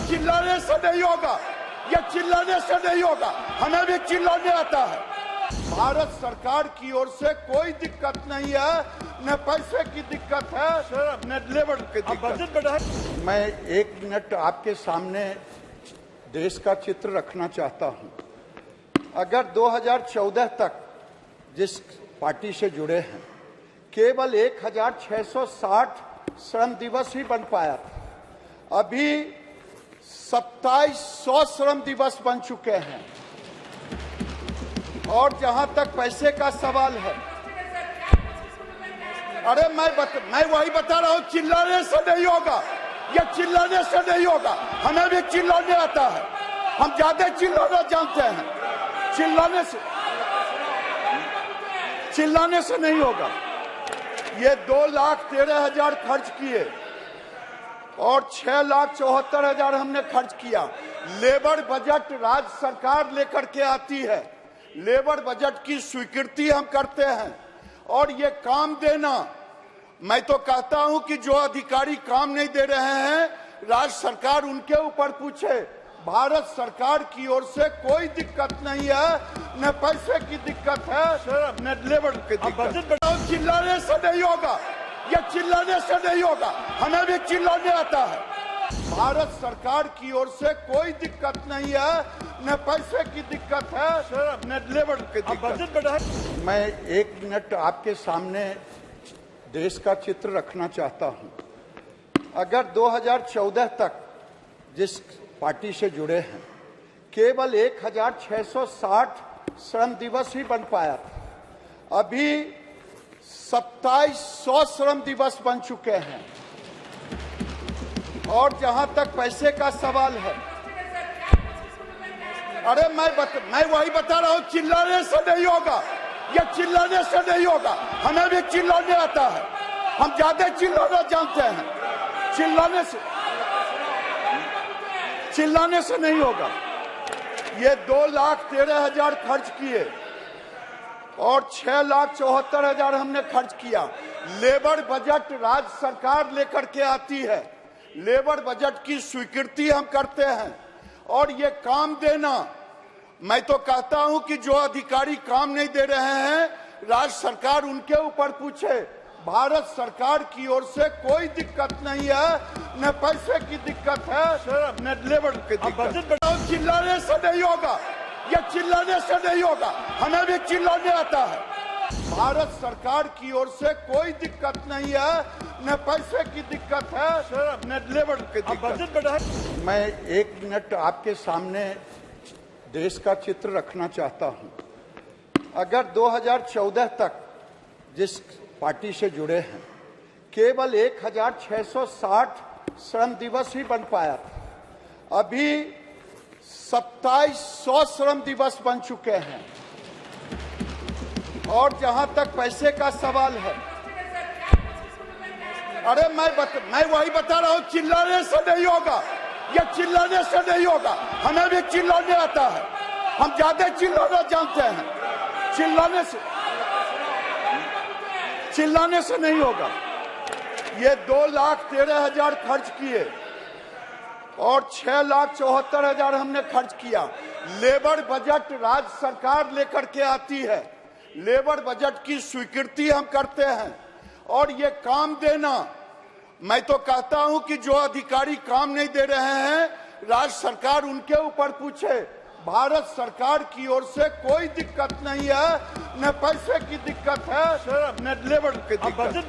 चिल्लाने से नहीं होगा, ये चिल्लाने से नहीं होगा, हमें भी चिल्लाने आता है। भारत सरकार की ओर से कोई दिक्कत नहीं है, न पैसे की दिक्कत है, न लेबर की दिक्कत है। मैं 1 मिनट आपके सामने देश का चित्र रखना चाहता हूं। अगर 2014 तक जिस पार्टी से जुड़े हैं केवल 1660 श्रम दिवस ही बन पाया था, अभी 2700 श्रम दिवस बन चुके हैं। और जहां तक पैसे का सवाल है, अरे मैं वही बता रहा हूं, चिल्लाने से नहीं होगा, ये चिल्लाने से नहीं होगा, हमें भी चिल्लाने आता है, हम ज्यादा चिल्लाना जानते हैं। चिल्लाने से नहीं होगा। ये 2,13,000 खर्च किए और 6,74,000 हमने खर्च किया। लेबर बजट राज्य सरकार लेकर के आती है, लेबर बजट की स्वीकृति हम करते हैं। और ये काम देना, मैं तो कहता हूं कि जो अधिकारी काम नहीं दे रहे हैं, राज्य सरकार उनके ऊपर पूछे। भारत सरकार की ओर से कोई दिक्कत नहीं है, न पैसे की दिक्कत है, न लेबर की दिक्कत है। चिल्लाने से नहीं होगा, ये चिल्लाने से नहीं होगा, हमें भी चिल्लाने आता है। भारत सरकार की ओर से कोई दिक्कत नहीं है, न पैसे की दिक्कत है, न लेबर की दिक्कत है। मैं 1 मिनट आपके सामने देश का चित्र रखना चाहता हूं। अगर 2014 तक जिस पार्टी से जुड़े हैं केवल 1660 श्रम दिवस ही बन पाया था, अभी 2700 श्रम दिवस बन चुके हैं। और जहां तक पैसे का सवाल है, अरे मैं वही बता रहा हूं, चिल्लाने से नहीं होगा, ये चिल्लाने से नहीं होगा, हमें भी चिल्लाने आता है, हम ज्यादा चिल्लाना जानते हैं। चिल्लाने से नहीं होगा। ये 2,13,000 खर्च किए और 6,74,000 हमने खर्च किया। लेबर बजट राज्य सरकार लेकर के आती है, लेबर बजट की स्वीकृति हम करते हैं। और ये काम देना, मैं तो कहता हूं कि जो अधिकारी काम नहीं दे रहे हैं, राज्य सरकार उनके ऊपर पूछे। भारत सरकार की ओर से कोई दिक्कत नहीं है, न पैसे की दिक्कत है, न लेबर की दिक्कत है। चिल्लाने से नहीं होगा, ये चिल्लाने से नहीं होगा, हमें भी चिल्लाने आता है। भारत सरकार की ओर से कोई दिक्कत नहीं है, न पैसे की दिक्कत है, न लेबर की दिक्कत है। मैं 1 मिनट आपके सामने देश का चित्र रखना चाहता हूं। अगर 2014 तक जिस पार्टी से जुड़े हैं केवल 1660 श्रम दिवस ही बन पाया था, अभी 2700 श्रम दिवस बन चुके हैं। और जहां तक पैसे का सवाल है, अरे मैं वही बता रहा हूं, चिल्लाने से नहीं होगा, ये चिल्लाने से नहीं होगा, हमें भी चिल्लाने आता है, हम ज्यादा चिल्लाना जानते हैं। चिल्लाने से नहीं होगा। ये 2,13,000 खर्च किए और 6,74,000 हमने खर्च किया। लेबर बजट राज्य सरकार लेकर के आती है, लेबर बजट की स्वीकृति हम करते हैं। और ये काम देना, मैं तो कहता हूं कि जो अधिकारी काम नहीं दे रहे हैं, राज्य सरकार उनके ऊपर पूछे। भारत सरकार की ओर से कोई दिक्कत नहीं है, न पैसे की दिक्कत है, न लेबर की दिक्कत है।